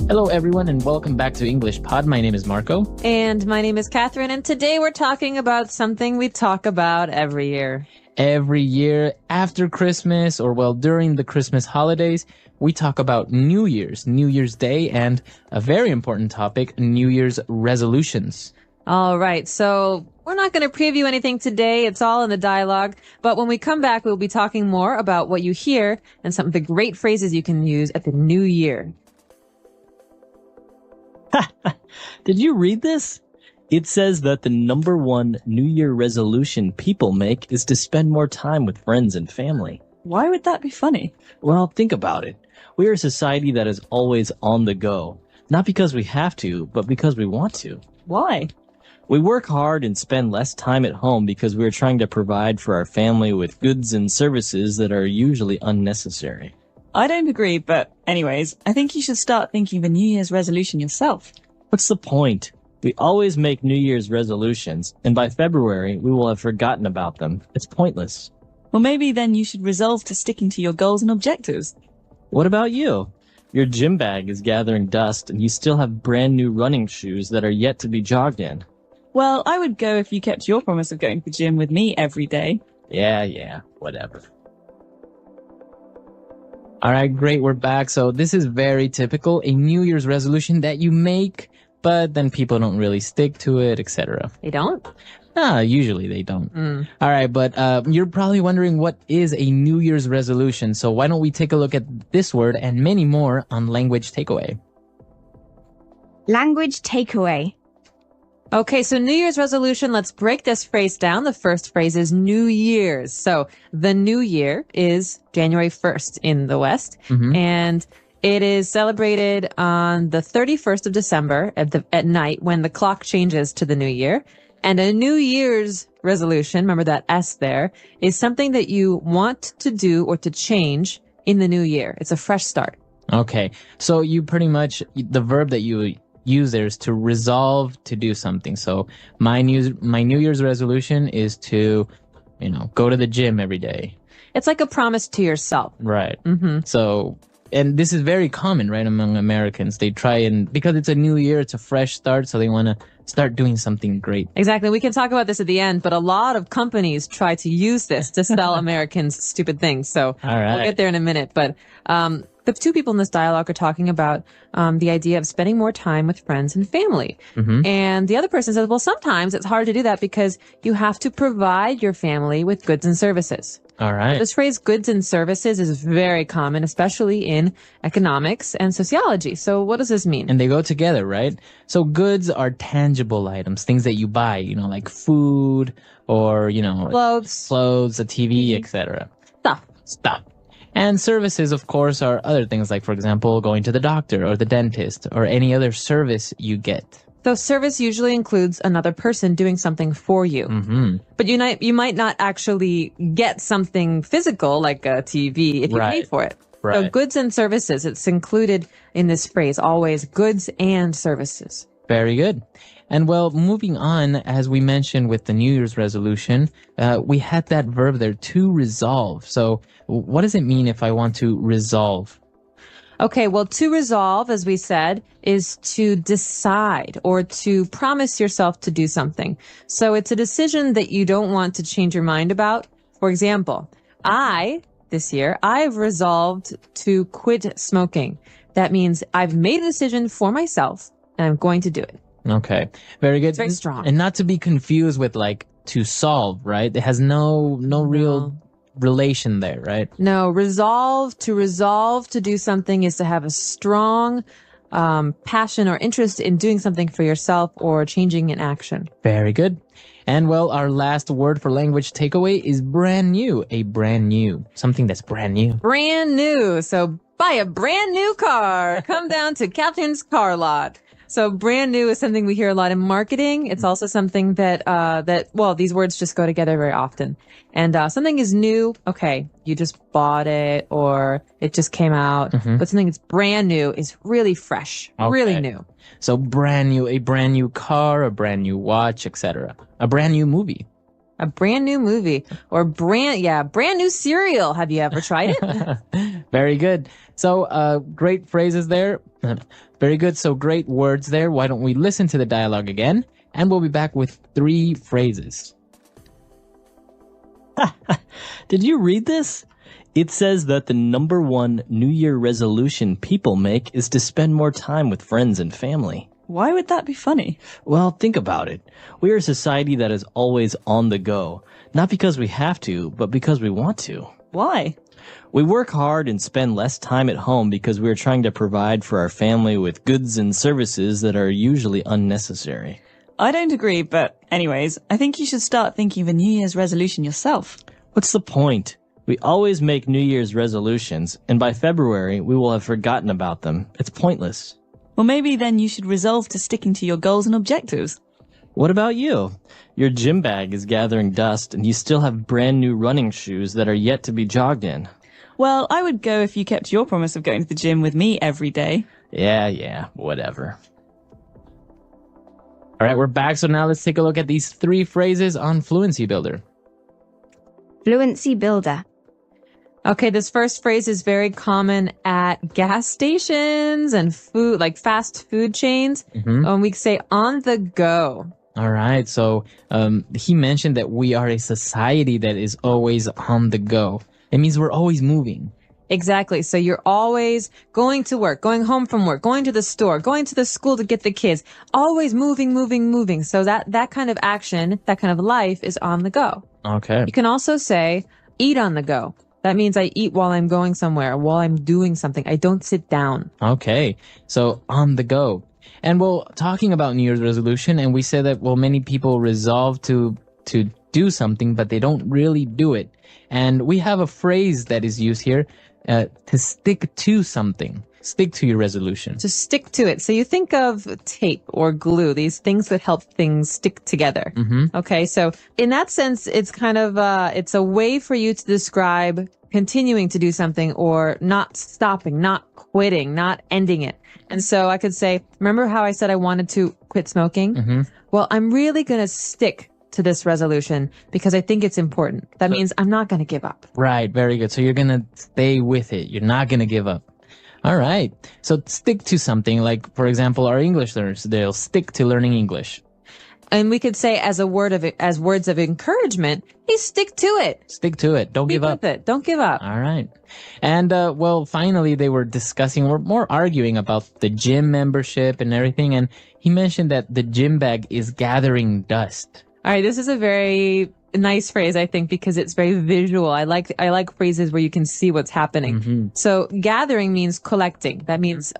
Hello, everyone, and welcome back to English Pod. My name is Marco. And my name is Catherine, and today we're talking about something we talk about every year. Every year after Christmas, or well, during the Christmas holidays, we talk about New Year's Day, and a very important topic, New Year's resolutions. All right, so we're not going to preview anything today. It's all in the dialogue. But when we come back, we'll be talking more about what you hear and some of the great phrases you can use at the New Year. Did you read this? It says that the number one New Year resolution people make is to spend more time with friends and family. Why would that be funny? Well, think about it. We are a society that is always on the go. Not because we have to, but because we want to. Why? We work hard and spend less time at home because we are trying to provide for our family with goods and services that are usually unnecessary. I don't agree, but anyways, I think you should start thinking of a New Year's resolution yourself. What's the point? We always make New Year's resolutions, and by February, we will have forgotten about them. It's pointless. Well, maybe then you should resolve to sticking to your goals and objectives. What about you? Your gym bag is gathering dust, and you still have brand new running shoes that are yet to be jogged in. Well, I would go if you kept your promise of going to the gym with me every day. Yeah, whatever. All right, great. We're back. So this is very typical, a New Year's resolution that you make, but then people don't really stick to it, etc. They don't? Usually they don't. All right, but you're probably wondering what is a New Year's resolution. So why don't we take a look at this word and many more on Language Takeaway. Language takeaway. Okay, so New Year's resolution, let's break this phrase down. The first phrase is New Year's. So the New Year is January 1st in the West, and it is celebrated on the 31st of December at night when the clock changes to the New Year. And a New Year's resolution, remember that S there, is something that you want to do or to change in the new year. It's a fresh start. Okay, so you pretty much, the verb that you use there is to resolve to do something. So my New Year's resolution is to, go to the gym every day. It's like a promise to yourself. Right. So, and this is very common, right, among Americans. They try and, because it's a new year, it's a fresh start, so they want to start doing something great. Exactly. We can talk about this at the end, but a lot of companies try to use this to sell Americans stupid things. So all right. We'll get there in a minute. But the two people in this dialogue are talking about the idea of spending more time with friends and family. And the other person says, well, sometimes it's hard to do that because you have to provide your family with goods and services. All right. This phrase goods and services is very common, especially in economics and sociology. So what does this mean? And they go together, right? So goods are tangible items, things that you buy, like food or, clothes, a TV, etc. Stuff. And services, of course, are other things like, for example, going to the doctor or the dentist or any other service you get. So service usually includes another person doing something for you. But you might not actually get something physical like a TV if you pay for it. Right. So goods and services, it's included in this phrase, always goods and services. Very good. And well, moving on, as we mentioned with the New Year's resolution, we had that verb there, to resolve. So what does it mean if I want to resolve? Okay, well, to resolve, as we said, is to decide or to promise yourself to do something. So it's a decision that you don't want to change your mind about. For example, this year, I've resolved to quit smoking. That means I've made a decision for myself and I'm going to do it. Okay, very good. It's very strong. And not to be confused with to solve, right? It has no real relation there, right? No, resolve to do something is to have a strong passion or interest in doing something for yourself or changing an action. Very good. And well, our last word for language takeaway is brand new. A brand new. Something that's brand new. Brand new. So buy a brand new car. Come down to Captain's Car Lot. So brand new is something we hear a lot in marketing. It's also something that these words just go together very often. And something is new. Okay, you just bought it or it just came out. But something that's brand new is really fresh, really new. So brand new, a brand new car, a brand new watch, etc. A brand new movie. a brand new movie, or brand new cereal. Have you ever tried it? Very good. So, great phrases there. Very good. So great words there. Why don't we listen to the dialogue again? And we'll be back with 3 phrases. Did you read this? It says that the number 1 New Year resolution people make is to spend more time with friends and family. Why would that be funny? Well, think about it. We are a society that is always on the go. Not because we have to, but because we want to. Why? We work hard and spend less time at home because we are trying to provide for our family with goods and services that are usually unnecessary. I don't agree, but anyways, I think you should start thinking of a New Year's resolution yourself. What's the point? We always make New Year's resolutions, and by February, we will have forgotten about them. It's pointless. Well, maybe then you should resolve to sticking to your goals and objectives. What about you? Your gym bag is gathering dust, and you still have brand new running shoes that are yet to be jogged in. Well, I would go if you kept your promise of going to the gym with me every day. Yeah, whatever. All right, we're back. So now let's take a look at these 3 phrases on Fluency Builder. Fluency Builder. Okay, this first phrase is very common at gas stations and food, like fast food chains. We say on the go. All right. So he mentioned that we are a society that is always on the go. It means we're always moving. Exactly. So you're always going to work, going home from work, going to the store, going to the school to get the kids, always moving. So that kind of action, that kind of life is on the go. Okay. You can also say eat on the go. That means I eat while I'm going somewhere, while I'm doing something. I don't sit down. Okay. So on the go. And talking about New Year's resolution, and we said that, many people resolve to do something, but they don't really do it. And we have a phrase that is used here, to stick to something. Stick to your resolution. To stick to it. So you think of tape or glue, these things that help things stick together. Okay. So in that sense, it's kind of, it's a way for you to describe continuing to do something or not stopping, not quitting, not ending it. And so I could say, remember how I said I wanted to quit smoking? Well, I'm really going to stick to this resolution because I think it's important. That means I'm not going to give up. Right. Very good. So you're going to stay with it. You're not going to give up. All right. So stick to something, like, for example, our English learners, they'll stick to learning English. And we could say as words of encouragement, hey, stick to it. Stick to it. Don't give up. With it. Don't give up. All right. And, finally, they were more arguing about the gym membership and everything. And he mentioned that the gym bag is gathering dust. All right. This is a very nice phrase, I think, because it's very visual. I like phrases where you can see what's happening. So gathering means collecting. That means,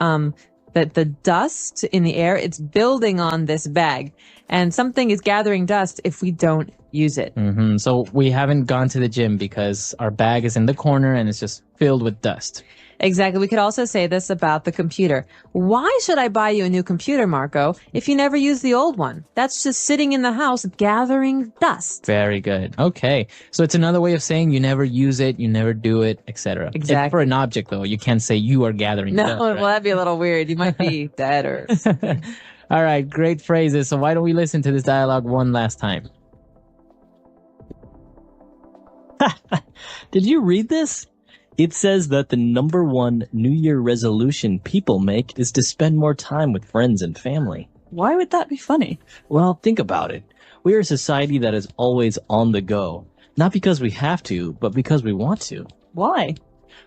that the dust in the air, it's building on this bag, and something is gathering dust if we don't use it. So we haven't gone to the gym because our bag is in the corner and it's just filled with dust. Exactly. We could also say this about the computer. Why should I buy you a new computer, Marco, if you never use the old one? That's just sitting in the house gathering dust. Very good. Okay. So it's another way of saying you never use it, you never do it, etc. Exactly. For an object, though, you can't say you are gathering dust. No, well, that'd be a little weird. You might be dead or something. All right. Great phrases. So why don't we listen to this dialogue one last time? Did you read this? It says that the number 1 New Year resolution people make is to spend more time with friends and family. Why would that be funny? Well, think about it. We are a society that is always on the go. Not because we have to, but because we want to. Why?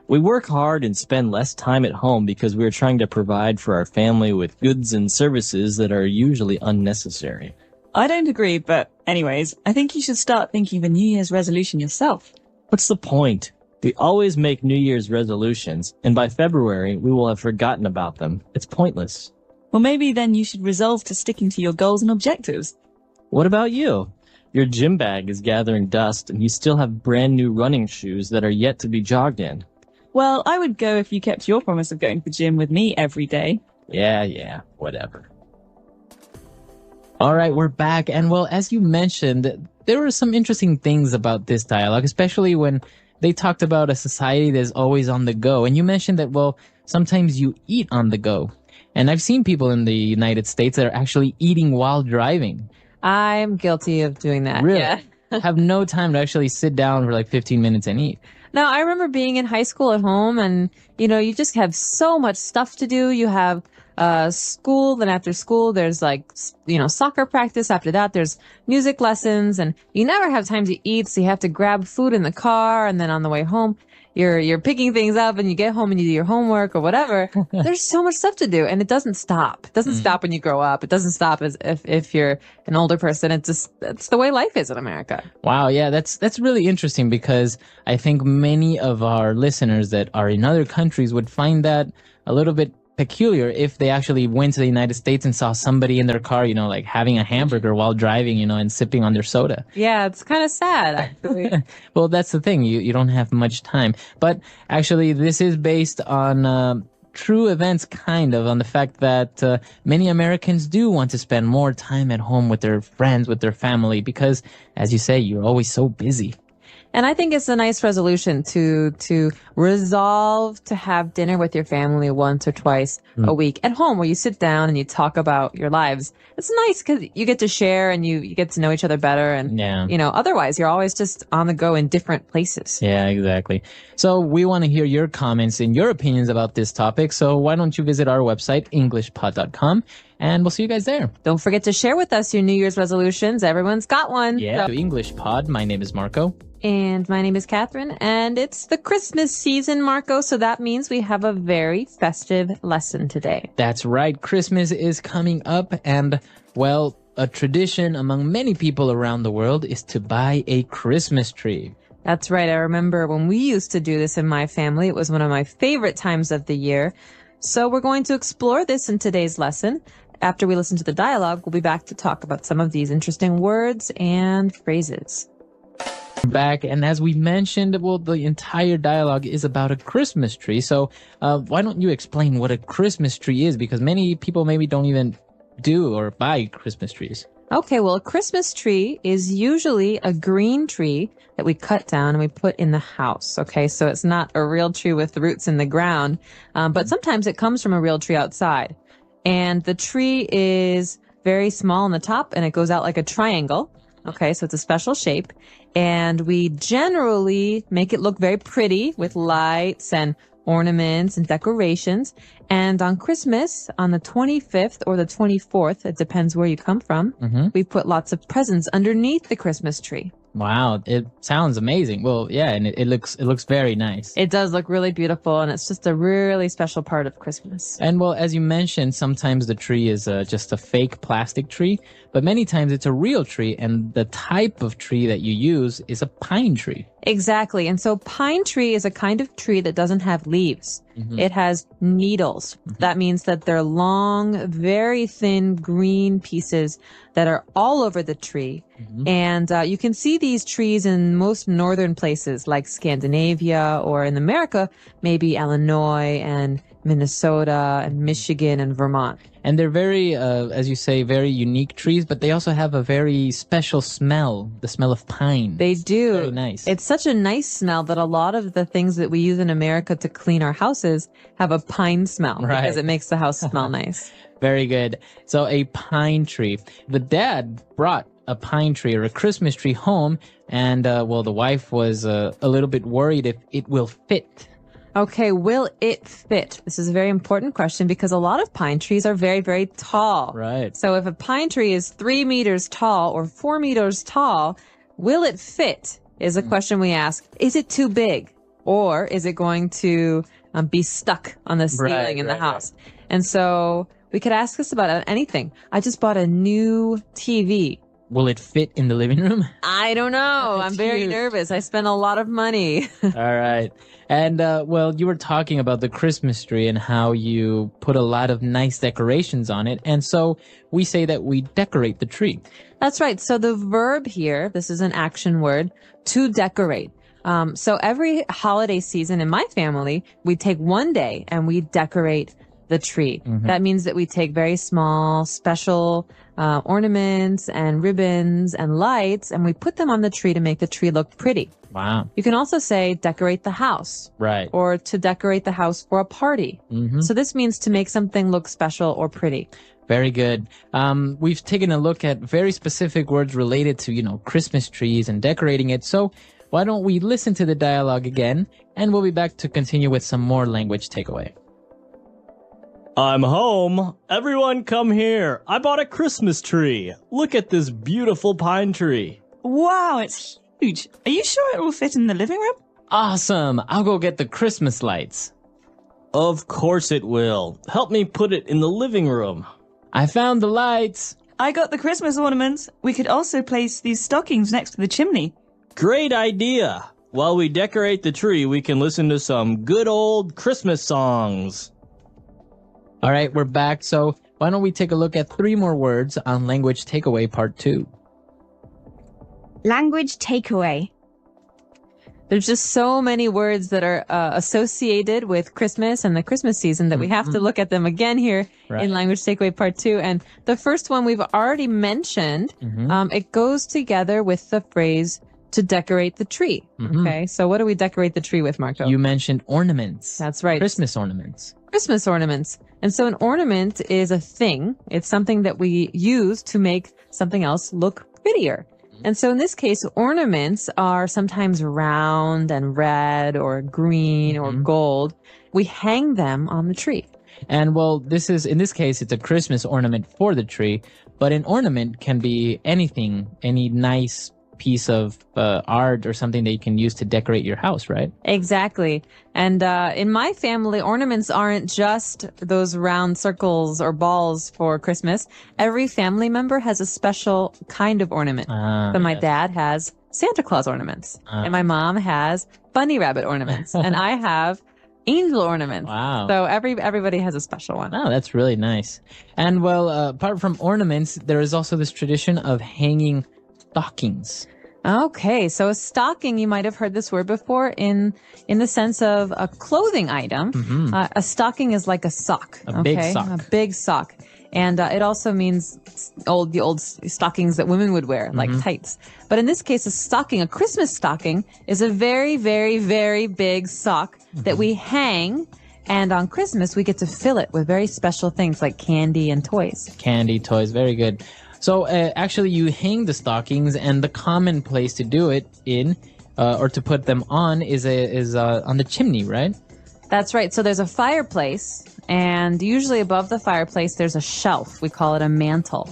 We work hard and spend less time at home because we are trying to provide for our family with goods and services that are usually unnecessary. I don't agree, but anyways, I think you should start thinking of a New Year's resolution yourself. What's the point? We always make New Year's resolutions, and by February, we will have forgotten about them. It's pointless. Well, maybe then you should resolve to sticking to your goals and objectives. What about you? Your gym bag is gathering dust, and you still have brand new running shoes that are yet to be jogged in. Well, I would go if you kept your promise of going to the gym with me every day. Yeah, whatever. All right, we're back. And as you mentioned, there were some interesting things about this dialogue, especially when they talked about a society that's always on the go. And you mentioned that, sometimes you eat on the go. And I've seen people in the United States that are actually eating while driving. I'm guilty of doing that. Really? Yeah. have no time to actually sit down for like 15 minutes and eat. Now, I remember being in high school at home and, you just have so much stuff to do. You have school, then after school, there's like, soccer practice. After that, there's music lessons and you never have time to eat. So you have to grab food in the car. And then on the way home, you're picking things up and you get home and you do your homework or whatever. There's so much stuff to do and it doesn't stop. It doesn't stop when you grow up. It doesn't stop as if you're an older person. It's the way life is in America. Wow. Yeah. That's really interesting because I think many of our listeners that are in other countries would find that a little bit peculiar if they actually went to the United States and saw somebody in their car, like having a hamburger while driving, and sipping on their soda. Yeah, it's kind of sad, actually. Well, that's the thing. You don't have much time. But actually, this is based on true events, kind of, on the fact that many Americans do want to spend more time at home with their friends, with their family, because, as you say, you're always so busy. And I think it's a nice resolution to resolve to have dinner with your family once or twice a week at home where you sit down and you talk about your lives. It's nice because you get to share and you get to know each other better. And, otherwise you're always just on the go in different places. Yeah, exactly. So we want to hear your comments and your opinions about this topic. So why don't you visit our website, englishpod.com, and we'll see you guys there. Don't forget to share with us your New Year's resolutions. Everyone's got one. Yeah. So English Pod. My name is Marco. And my name is Catherine, and it's the Christmas season, Marco, so that means we have a very festive lesson today. That's right. Christmas is coming up, and, well, a tradition among many people around the world is to buy a Christmas tree. That's right. I remember when we used to do this in my family. It was one of my favorite times of the year. So we're going to explore this in today's lesson. After we listen to the dialogue, we'll be back to talk about some of these interesting words and phrases. Back, and as we mentioned, well, the entire dialogue is about a Christmas tree. So why don't you explain what a Christmas tree is? Because many people maybe don't even do or buy Christmas trees. Okay, well, a Christmas tree is usually a green tree that we cut down and we put in the house. Okay, so it's not a real tree with roots in the ground, but sometimes it comes from a real tree outside. And the tree is very small on the top and it goes out like a triangle. Okay, so it's a special shape. And we generally make it look very pretty with lights and ornaments and decorations. And on Christmas, on the 25th or the 24th, it depends where you come from, we put lots of presents underneath the Christmas tree. Wow, it sounds amazing. Well, yeah, and it looks very nice. It does look really beautiful, and it's just a really special part of Christmas. And well, as you mentioned, sometimes the tree is just a fake plastic tree, but many times it's a real tree, and the type of tree that you use is a pine tree. Exactly. And so pine tree is a kind of tree that doesn't have leaves. It has needles. That means that they're long, very thin green pieces that are all over the tree. And you can see these trees in most northern places like Scandinavia, or in America, maybe Illinois and Minnesota and Michigan and Vermont. And they're very, as you say, very unique trees, but they also have a very special smell, the smell of pine. They do. Very nice. It's such a nice smell that a lot of the things that we use in America to clean our houses have a pine smell, right, because it makes the house smell nice. Very good. So a pine tree. The dad brought a pine tree or a Christmas tree home, and, well, the wife was a little bit worried if it will fit. Okay, will it fit? This is a very important question because a lot of pine trees are very, very tall. Right. So if a pine tree is 3 meters tall or 4 meters tall, will it fit is a question we ask. Is it too big? Or is it going to be stuck on the ceiling in the house? Right. And so we could ask this about anything. I just bought a new TV. Will it fit in the living room? I don't know. I'm very nervous. I spent a lot of money. All right. And, well, you were talking about the Christmas tree and how you put a lot of nice decorations on it. And so we say that we decorate the tree. That's right. So the verb here, this is an action word, to decorate. So every holiday season in my family, we take one day and we decorate the tree. That means that we take very small, special ornaments and ribbons and lights, and we put them on the tree to make the tree look pretty. Wow. You can also say decorate the house. Right. Or to decorate the house for a party. So this means to make something look special or pretty. Very good. We've taken a look at very specific words related to, Christmas trees and decorating it. So why don't we listen to the dialogue again, and we'll be back to continue with some more language takeaway. I'm home. Everyone come here. I bought a Christmas tree. Look at this beautiful pine tree. Wow, it's huge. Are you sure it will fit in the living room? Awesome. I'll go get the Christmas lights. Of course it will. Help me put it in the living room. I found the lights. I got the Christmas ornaments. We could also place these stockings next to the chimney. Great idea. While we decorate the tree, we can listen to some good old Christmas songs. All right, we're back. So why don't we take a look at 3 more words on Language Takeaway Part 2. Language takeaway. There's just so many words that are associated with Christmas and the Christmas season that we have to look at them again here in Language Takeaway Part 2. And the first one we've already mentioned. It goes together with the phrase to decorate the tree. Okay, so what do we decorate the tree with, Marco? You mentioned ornaments. That's right. Christmas ornaments. Christmas ornaments. And so an ornament is a thing. It's something that we use to make something else look prettier. And so in this case, ornaments are sometimes round and red or green or gold. We hang them on the tree. And well, in this case, it's a Christmas ornament for the tree, but an ornament can be anything, any nice piece of art or something that you can use to decorate your house, right? Exactly. And in my family, ornaments aren't just those round circles or balls for Christmas. Every family member has a special kind of ornament. So my dad has Santa Claus ornaments, and my mom has bunny rabbit ornaments, and I have angel ornaments. Wow. So everybody has a special one. Oh, that's really nice. And well, apart from ornaments, there is also this tradition of hanging stockings. Okay, so a stocking, you might have heard this word before in the sense of a clothing item. A stocking is like a sock. A big sock. A big sock. And it also means the old stockings that women would wear, like tights. But in this case, a Christmas stocking, is a very, very, very big sock that we hang. And on Christmas, we get to fill it with very special things like candy and toys. Candy, toys, very good. So actually, you hang the stockings, and the common place to do it in, or to put them on, is on the chimney, right? That's right. So there's a fireplace, and usually above the fireplace, there's a shelf. We call it a mantle.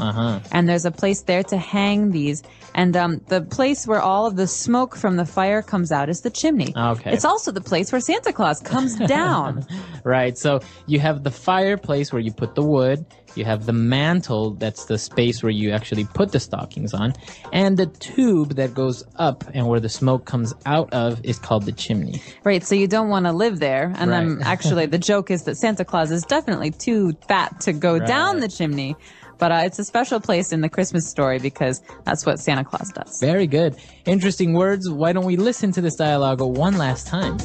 And there's a place there to hang these. And the place where all of the smoke from the fire comes out is the chimney. Okay. It's also the place where Santa Claus comes down. Right. So you have the fireplace where you put the wood. You have the mantle, that's the space where you actually put the stockings on. And the tube that goes up and where the smoke comes out of is called the chimney. Right, so you don't want to live there. And Right. then actually the joke is that Santa Claus is definitely too fat to go down the chimney. But it's a special place in the Christmas story because that's what Santa Claus does. Very good. Interesting words. Why don't we listen to this dialogue one last time?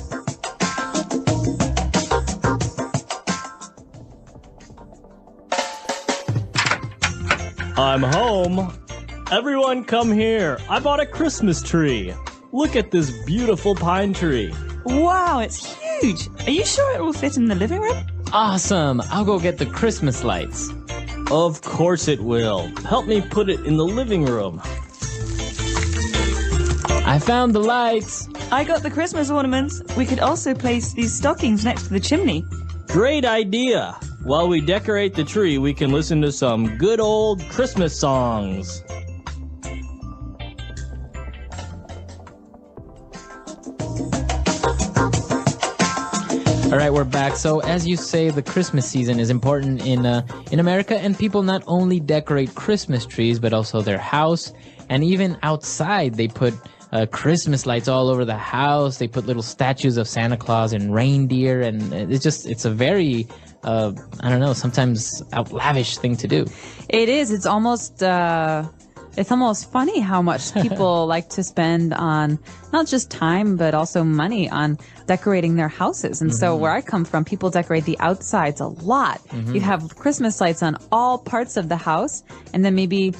I'm home. Everyone come here. I bought a Christmas tree. Look at this beautiful pine tree. Wow, it's huge. Are you sure it will fit in the living room? Awesome. I'll go get the Christmas lights. Of course it will. Help me put it in the living room. I found the lights. I got the Christmas ornaments. We could also place these stockings next to the chimney. Great idea. While we decorate the tree, we can listen to some good old Christmas songs. All right, we're back. So as you say, the Christmas season is important in America, and people not only decorate Christmas trees, but also their house, and even outside they put Christmas lights all over the house. They put little statues of Santa Claus and reindeer, and it's a very sometimes lavish thing to do. It is. It's almost funny how much people like to spend on not just time, but also money on decorating their houses. And so where I come from, people decorate the outsides a lot. You have Christmas lights on all parts of the house, and then maybe,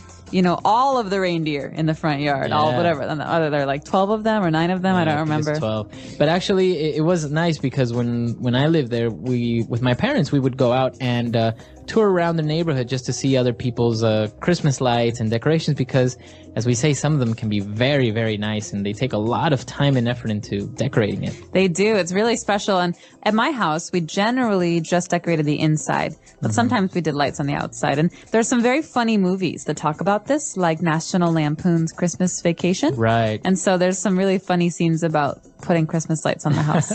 all of the reindeer in the front yard, all whatever. Are there like 12 of them or 9 of them? I don't remember. It's 12. But actually, it was nice because when I lived there, with my parents, we would go out and tour around the neighborhood just to see other people's Christmas lights and decorations because, as we say, some of them can be very, very nice and they take a lot of time and effort into decorating it. They do. It's really special. And at my house, we generally just decorated the inside, but sometimes we did lights on the outside. And there's some very funny movies that talk about this, like National Lampoon's Christmas Vacation. Right. And so there's some really funny scenes about putting Christmas lights on the house.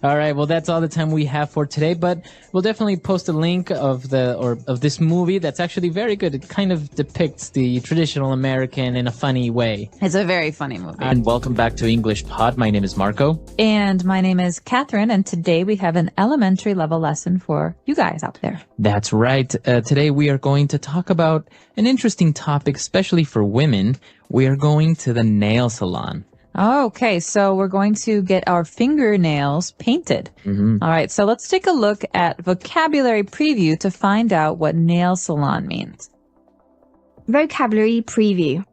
All right. Well, that's all the time we have for today, but we'll definitely post a link of this movie that's actually very good. It kind of depicts the traditional American in a funny way. It's a very funny movie. And welcome back to English Pod. My name is Marco. And my name is Catherine, and today we have an elementary level lesson for you guys out there. That's right. Today we are going to talk about an interesting topic, especially for women. We are going to the nail salon. Okay, so we're going to get our fingernails painted. All right, so let's take a look at vocabulary preview to find out what nail salon means. Vocabulary preview.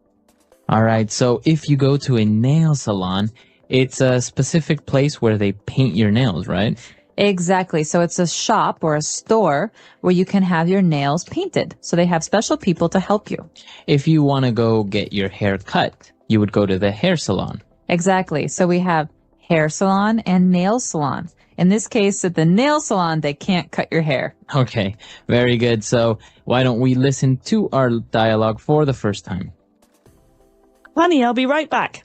All right, so if you go to a nail salon, it's a specific place where they paint your nails, right? Exactly. So it's a shop or a store where you can have your nails painted. So they have special people to help you. If you want to go get your hair cut, you would go to the hair salon. Exactly. So we have hair salon and nail salon. In this case, at the nail salon, they can't cut your hair. Okay, very good. So why don't we listen to our dialogue for the first time? Honey, I'll be right back.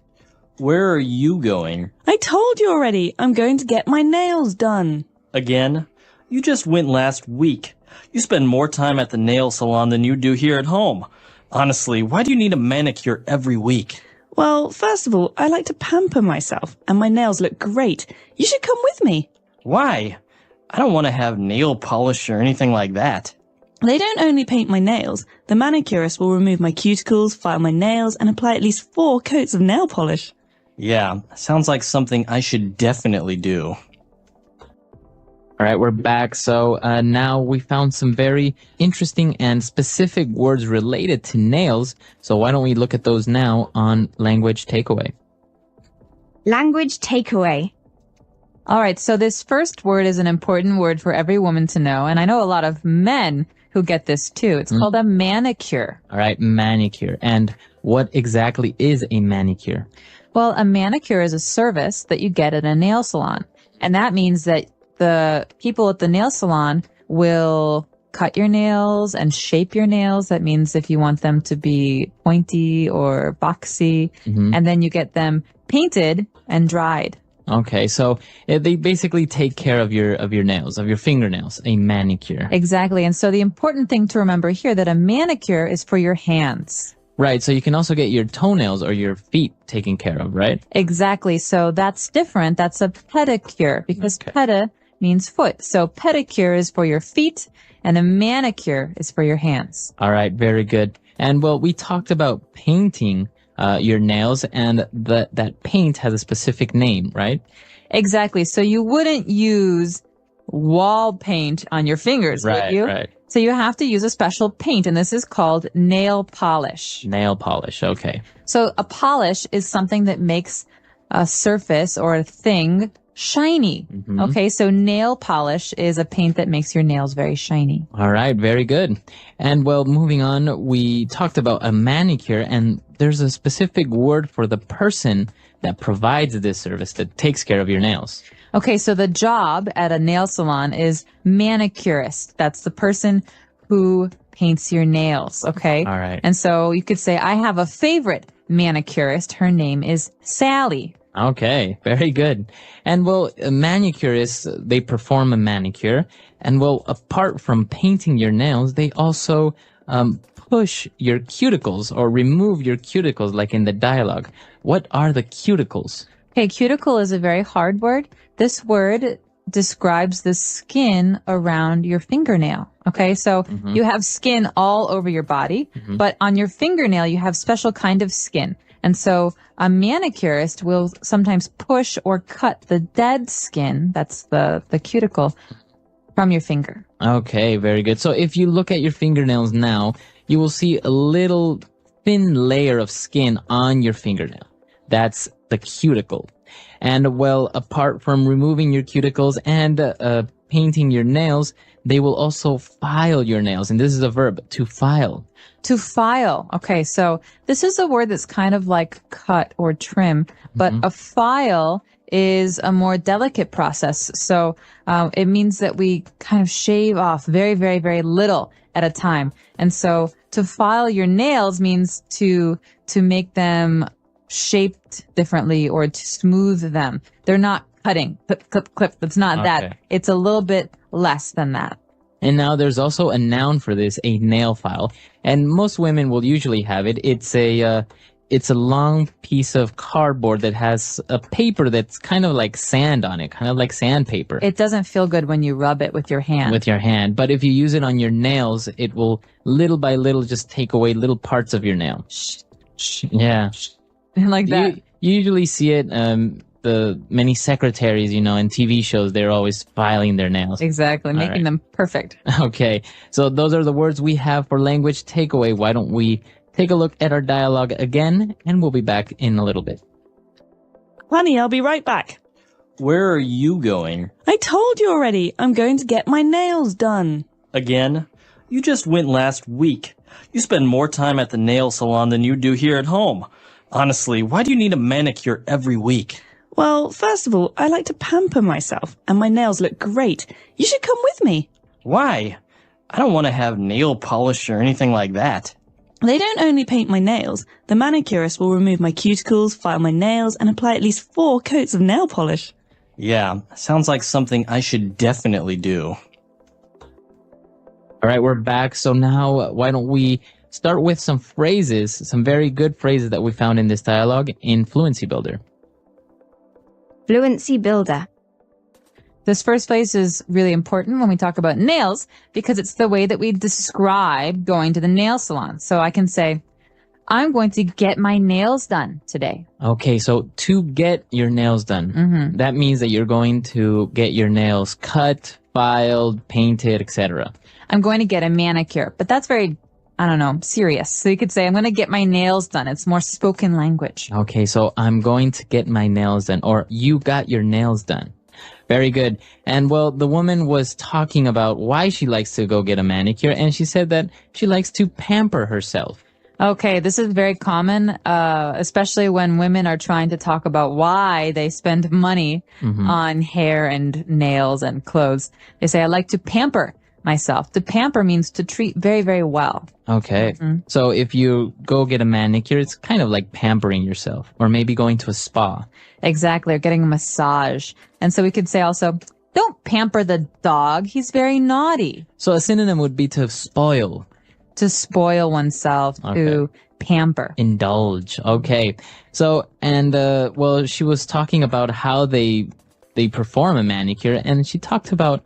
Where are you going? I told you already. I'm going to get my nails done. Again? You just went last week. You spend more time at the nail salon than you do here at home. Honestly, why do you need a manicure every week? Well, first of all, I like to pamper myself, and my nails look great. You should come with me. Why? I don't want to have nail polish or anything like that. They don't only paint my nails. The manicurist will remove my cuticles, file my nails, and apply at least 4 coats of nail polish. Yeah, sounds like something I should definitely do. All right, we're back. So now we found some very interesting and specific words related to nails. So why don't we look at those now on Language Takeaway? Language takeaway. All right. So this first word is an important word for every woman to know. And I know a lot of men who get this too. It's called a manicure. All right, manicure. And what exactly is a manicure? Well, a manicure is a service that you get at a nail salon. And that means that the people at the nail salon will cut your nails and shape your nails. That means if you want them to be pointy or boxy, and then you get them painted and dried. Okay, so they basically take care of your nails, of your fingernails, a manicure. Exactly. And so the important thing to remember here that a manicure is for your hands. Right, so you can also get your toenails or your feet taken care of, right? Exactly. So that's different. That's a pedicure because pedi means foot. So pedicure is for your feet and a manicure is for your hands. All right, very good. And well, we talked about painting your nails, and that paint has a specific name, right? Exactly. So you wouldn't use wall paint on your fingers, would you? Right. So you have to use a special paint, and this is called nail polish. Nail polish, okay. So a polish is something that makes a surface or a thing shiny. Okay, so nail polish is a paint that makes your nails very shiny. All right, very good. And well, moving on, we talked about a manicure, and there's a specific word for the person that provides this service, that takes care of your nails. Okay, so the job at a nail salon is manicurist. That's the person who paints your nails, okay? All right. And so you could say, I have a favorite manicurist. Her name is Sally. Okay, very good. And well, manicurists, they perform a manicure. And well, apart from painting your nails, they also push your cuticles or remove your cuticles, like in the dialogue. What are the cuticles? Okay, cuticle is a very hard word. This word describes the skin around your fingernail. Okay, so you have skin all over your body, but on your fingernail, you have special kind of skin. And so a manicurist will sometimes push or cut the dead skin, that's the cuticle, from your finger. Okay, very good. So if you look at your fingernails now, you will see a little thin layer of skin on your fingernail. That's the cuticle. And well, apart from removing your cuticles and painting your nails, they will also file your nails. And this is a verb, to file. To file. Okay, so this is a word that's kind of like cut or trim, but a file is a more delicate process. So it means that we kind of shave off very, very, very little at a time. And so to file your nails means to make them shaped differently or to smooth them. They're not cutting, clip, clip, clip. It's not that. It's a little bit less than that. And now there's also a noun for this, a nail file. And most women will usually have it. It's a long piece of cardboard that has a paper that's kind of like sand on it, kind of like sandpaper. It doesn't feel good when you rub it with your hand. With your hand. But if you use it on your nails, it will little by little just take away little parts of your nail. Yeah. Like that. You usually see it, the many secretaries, in TV shows, they're always filing their nails. Exactly, making them perfect. Okay, so those are the words we have for language takeaway. Why don't we take a look at our dialogue again, and we'll be back in a little bit. Honey, I'll be right back. Where are you going? I told you already. I'm going to get my nails done. Again? You just went last week. You spend more time at the nail salon than you do here at home. Honestly, why do you need a manicure every week? Well, first of all, I like to pamper myself, and my nails look great. You should come with me. Why? I don't want to have nail polish or anything like that. They don't only paint my nails. The manicurist will remove my cuticles, file my nails, and apply at least 4 coats of nail polish. Yeah, sounds like something I should definitely do. All right, we're back. So now why don't we start with some phrases, some very good phrases that we found in this dialogue in Fluency Builder. Fluency Builder. This first phrase is really important when we talk about nails because it's the way that we describe going to the nail salon. So I can say, I'm going to get my nails done today. Okay, so to get your nails done, that means that you're going to get your nails cut, filed, painted, etc. I'm going to get a manicure, but that's very, serious. So you could say, I'm going to get my nails done. It's more spoken language. Okay, so I'm going to get my nails done, or you got your nails done. Very good. And well, the woman was talking about why she likes to go get a manicure, and she said that she likes to pamper herself. Okay, this is very common, especially when women are trying to talk about why they spend money on hair and nails and clothes. They say, I like to pamper myself. To pamper means to treat very, very well. Okay. So if you go get a manicure, it's kind of like pampering yourself, or maybe going to a spa. Exactly, or getting a massage. And so we could say also, don't pamper the dog. He's very naughty. So a synonym would be to spoil. To spoil oneself, to pamper. Indulge. Okay. So, and, well, she was talking about how they perform a manicure, and she talked about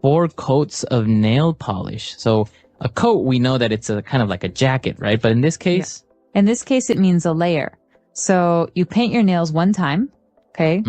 4 coats of nail polish. So a coat, we know that it's a kind of like a jacket, right? But in this case? Yeah. In this case, it means a layer. So you paint your nails one time, okay?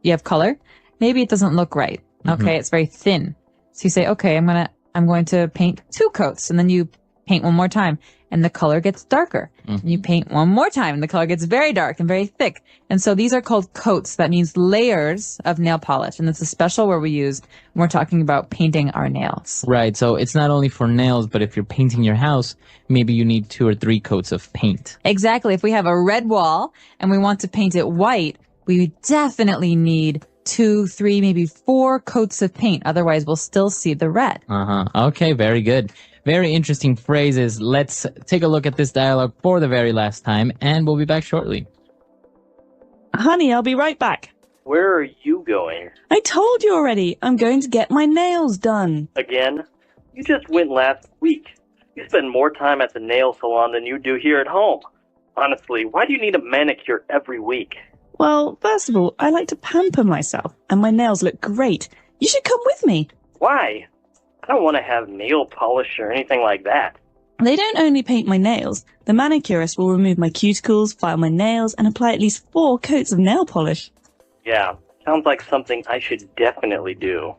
You have color. Maybe it doesn't look right. Okay, it's very thin. So you say, okay, I'm going to paint 2 coats, and then you paint one more time, and the color gets darker. And you paint one more time, and the color gets very dark and very thick. And so these are called coats. That means layers of nail polish, and it's a special word we use when we're talking about painting our nails. Right, so it's not only for nails, but if you're painting your house, maybe you need 2 or 3 coats of paint. Exactly. If we have a red wall and we want to paint it white, we definitely need 2, 3, maybe 4 coats of paint. Otherwise, we'll still see the red. Okay, very good. Very interesting phrases. Let's take a look at this dialogue for the very last time, and we'll be back shortly. Honey, I'll be right back. Where are you going? I told you already. I'm going to get my nails done. Again? You just went last week. You spend more time at the nail salon than you do here at home. Honestly, why do you need a manicure every week? Well, first of all, I like to pamper myself, and my nails look great. You should come with me. Why? I don't want to have nail polish or anything like that. They don't only paint my nails. The manicurist will remove my cuticles, file my nails, and apply at least 4 coats of nail polish. Yeah, sounds like something I should definitely do.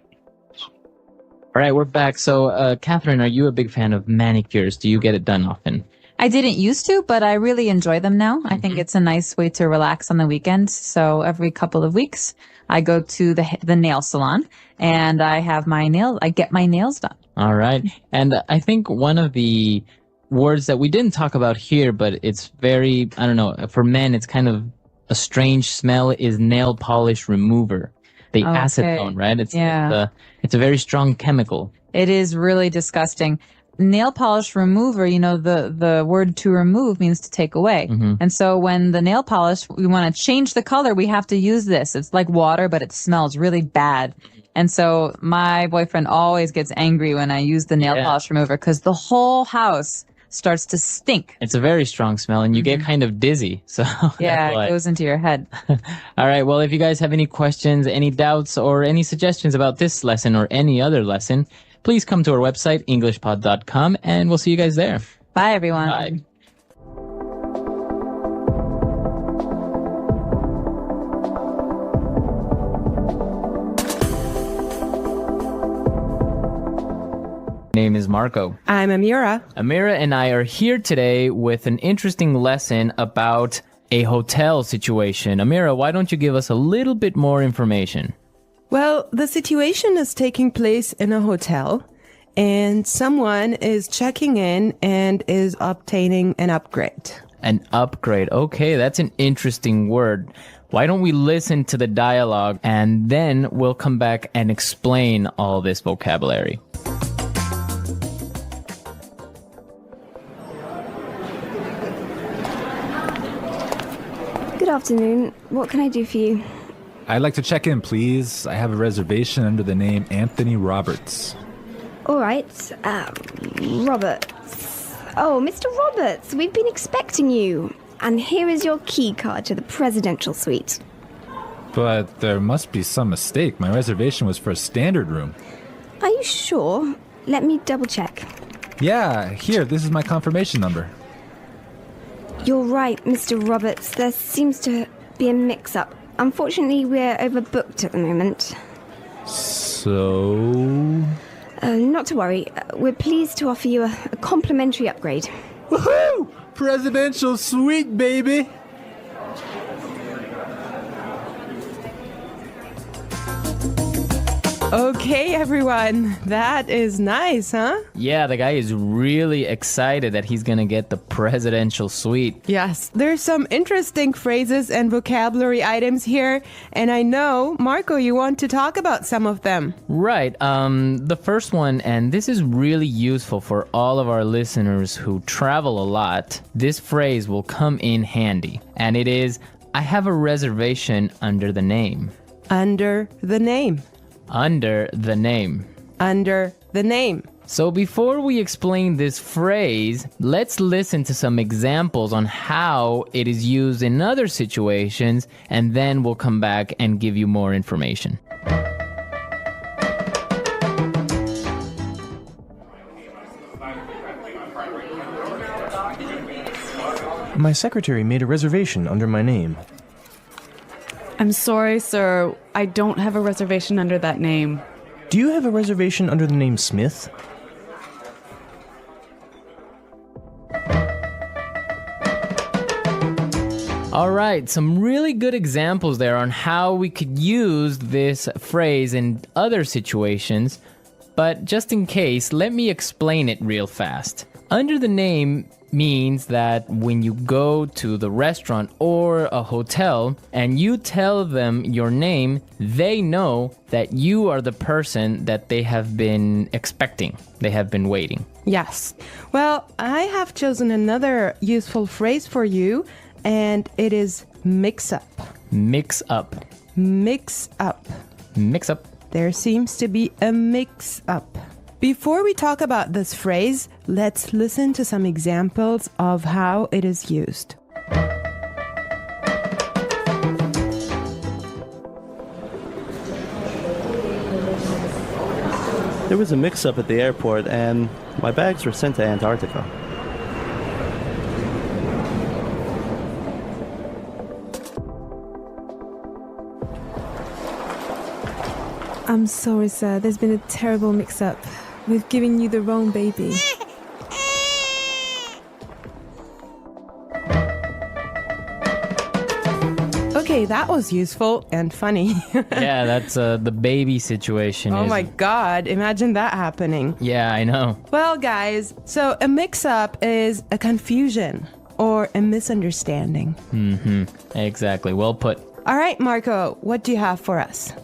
All right, we're back. So, Catherine, are you a big fan of manicures? Do you get it done often? I didn't used to, but I really enjoy them now. I think it's a nice way to relax on the weekends. So every couple of weeks, I go to the nail salon and I get my nails done. All right. And I think one of the words that we didn't talk about here, but it's very, I don't know, for men, it's kind of a strange smell, is nail polish remover. The acetone, right? It's a very strong chemical. It is really disgusting. Nail polish remover, the word to remove means to take away. And so when the nail polish, we want to change the color, we have to use this. It's like water, but it smells really bad. And so my boyfriend always gets angry when I use the nail polish remover because the whole house starts to stink. It's a very strong smell and you get kind of dizzy. So it goes into your head. All right. Well, if you guys have any questions, any doubts, or any suggestions about this lesson or any other lesson, please come to our website, englishpod.com, and we'll see you guys there. Bye, everyone. Bye. Name is Marco. I'm Amira. Amira and I are here today with an interesting lesson about a hotel situation. Amira, why don't you give us a little bit more information? Well, the situation is taking place in a hotel, and someone is checking in and is obtaining an upgrade. An upgrade. Okay, that's an interesting word. Why don't we listen to the dialogue and then we'll come back and explain all this vocabulary. Good afternoon. What can I do for you? I'd like to check in, please. I have a reservation under the name Anthony Roberts. All right. Roberts. Oh, Mr. Roberts, we've been expecting you. And here is your key card to the presidential suite. But there must be some mistake. My reservation was for a standard room. Are you sure? Let me double check. Yeah, here, this is my confirmation number. You're right, Mr. Roberts. There seems to be a mix-up. Unfortunately, we're overbooked at the moment. So... Not to worry. We're pleased to offer you a complimentary upgrade. Woohoo! Presidential suite, baby! Okay, everyone. That is nice, huh? Yeah, the guy is really excited that he's gonna get the presidential suite. Yes, there's some interesting phrases and vocabulary items here, and I know, Marco, you want to talk about some of them. Right. The first one, and this is really useful for all of our listeners who travel a lot. This phrase will come in handy, and it is, I have a reservation under the name. Under the name. Under the name. Under the name. So before we explain this phrase, let's listen to some examples on how it is used in other situations, and then we'll come back and give you more information. My secretary made a reservation under my name. I'm sorry, sir. I don't have a reservation under that name. Do you have a reservation under the name Smith? All right, some really good examples there on how we could use this phrase in other situations. But just in case, let me explain it real fast. Under the name means that when you go to the restaurant or a hotel and you tell them your name, they know that you are the person that they have been expecting. They have been waiting. Yes. Well, I have chosen another useful phrase for you, and it is mix up. Mix up. Mix up. Mix up. There seems to be a mix up. Before we talk about this phrase, let's listen to some examples of how it is used. There was a mix-up at the airport and my bags were sent to Antarctica. I'm sorry, sir. There's been a terrible mix-up. We've given you the wrong baby. Okay, that was useful and funny. Yeah, that's the baby situation. Oh my God, imagine that happening. Yeah, I know. Well, guys, so a mix-up is a confusion or a misunderstanding. Exactly. Well put. All right, Marco, what do you have for us?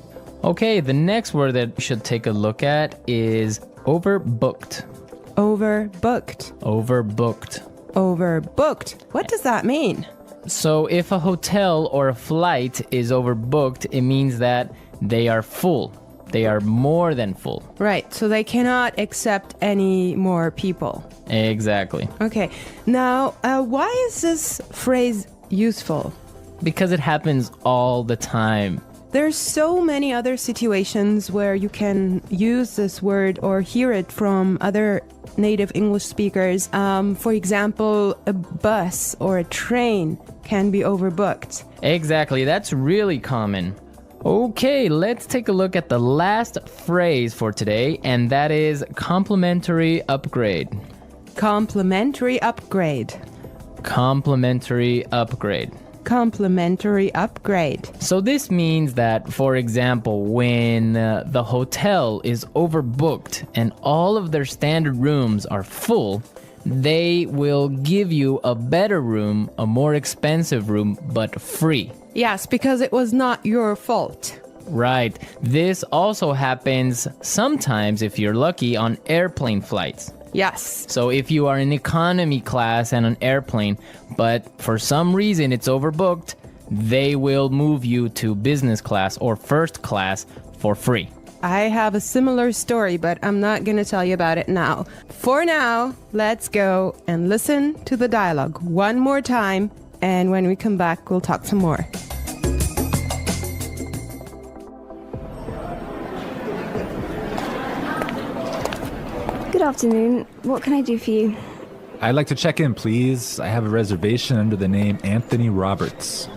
Okay, the next word that we should take a look at is overbooked. Overbooked. Overbooked. Overbooked. What does that mean? So if a hotel or a flight is overbooked, it means that they are full. They are more than full. Right, so they cannot accept any more people. Exactly. Okay, now why is this phrase useful? Because it happens all the time. There's so many other situations where you can use this word or hear it from other native English speakers. For example, a bus or a train can be overbooked. Exactly, that's really common. Okay, let's take a look at the last phrase for today, and that is complimentary upgrade. Complimentary upgrade. Complimentary upgrade. Complimentary upgrade. So this means that, for example, when the hotel is overbooked and all of their standard rooms are full, they will give you a better room, a more expensive room, but free. Yes, because it was not your fault. Right. This also happens sometimes, if you're lucky, on airplane flights. Yes. So if you are in economy class and an airplane, but for some reason it's overbooked, they will move you to business class or first class for free. I have a similar story, but I'm not going to tell you about it now. For now, let's go and listen to the dialogue one more time, and when we come back, we'll talk some more. Good afternoon. What can I do for you? I'd like to check in, please. I have a reservation under the name Anthony Roberts.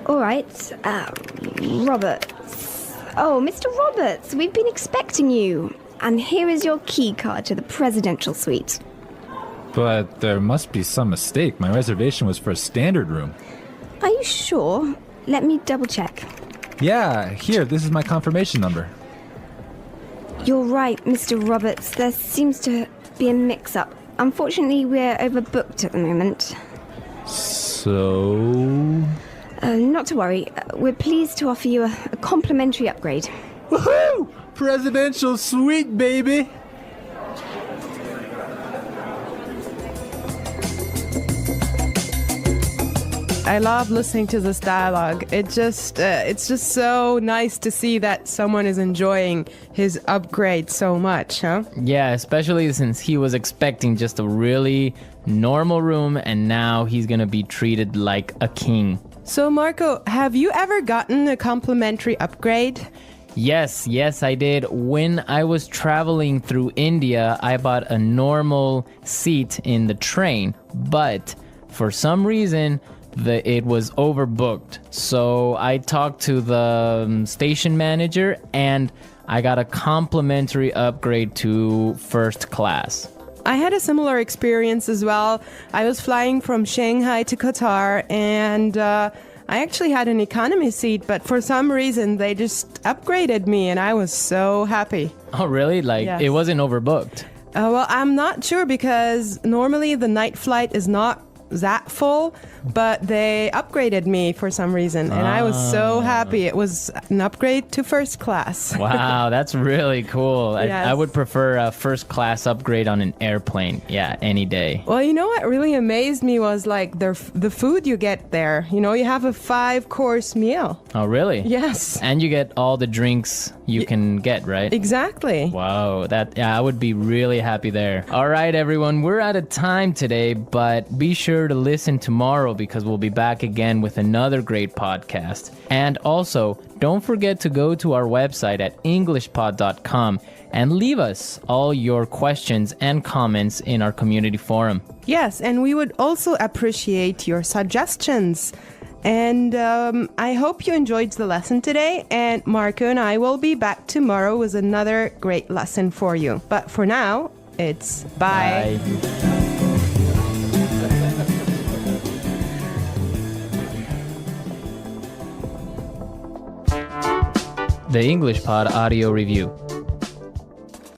All right. Roberts. Oh, Mr. Roberts, we've been expecting you. And here is your key card to the presidential suite. But there must be some mistake. My reservation was for a standard room. Are you sure? Let me double check. Yeah, here, this is my confirmation number. You're right, Mr. Roberts. There seems to be a mix-up. Unfortunately, we're overbooked at the moment. So? Not to worry. We're pleased to offer you a complimentary upgrade. Woohoo! Presidential suite, baby! I love listening to this dialogue. It's just so nice to see that someone is enjoying his upgrade so much, huh? Yeah, especially since he was expecting just a really normal room and now he's gonna be treated like a king. So Marco, have you ever gotten a complimentary upgrade? Yes, I did. When I was traveling through India, I bought a normal seat in the train, but for some reason, it was overbooked. So I talked to the station manager and I got a complimentary upgrade to first class. I had a similar experience as well. I was flying from Shanghai to Qatar and I actually had an economy seat, but for some reason they just upgraded me and I was so happy. Oh, really? Yes. It wasn't overbooked? Well, I'm not sure because normally the night flight is not that full, but they upgraded me for some reason and I was so happy. It was an upgrade to first class. Wow, that's really cool. Yes. I would prefer a first class upgrade on an airplane. Yeah, any day. Well, you know what really amazed me was like the food you get there. You know, you have a 5-course meal. Oh, really? Yes. And you get all the drinks you can get, right? Exactly. Wow, I would be really happy there. All right, everyone, we're out of time today, but be sure to listen tomorrow because we'll be back again with another great podcast. And also, don't forget to go to our website at englishpod.com and leave us all your questions and comments in our community forum. Yes, and we would also appreciate your suggestions. And I hope you enjoyed the lesson today. And Marco and I will be back tomorrow with another great lesson for you. But for now, it's bye. Bye. The English Pod audio review.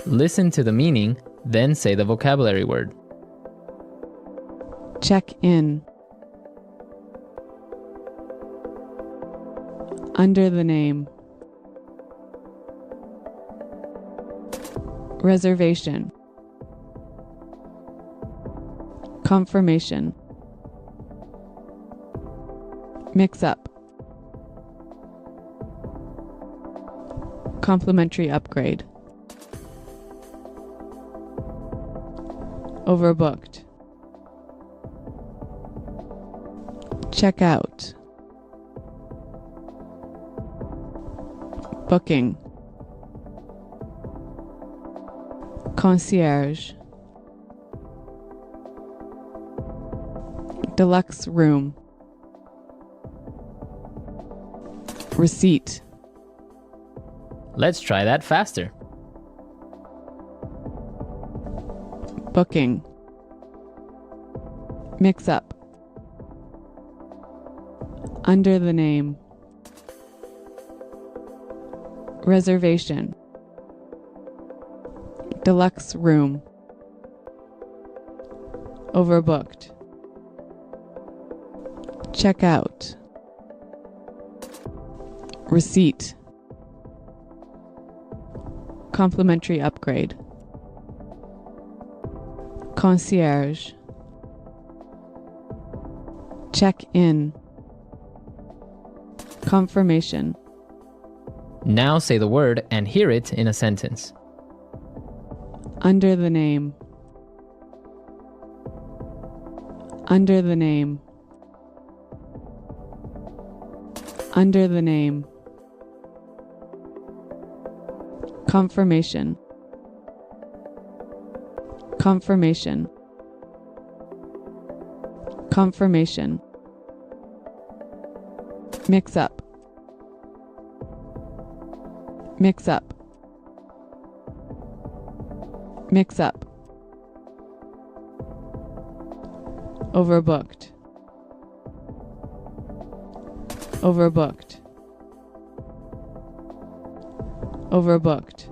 Listen to the meaning, then say the vocabulary word. Check in. Under the name. Reservation. Confirmation. Mix up. Complimentary upgrade. Overbooked. Check out. Booking. Concierge. Deluxe room. Receipt. Let's try that faster. Booking. Mix up. Under the name. Reservation. Deluxe room. Overbooked. Check out. Receipt. Complimentary upgrade. Concierge. Check in. Confirmation. Now say the word and hear it in a sentence. Under the name. Under the name. Under the name. Confirmation. Confirmation. Confirmation. Mix up. Mix up. Mix up. Overbooked. Overbooked. Overbooked.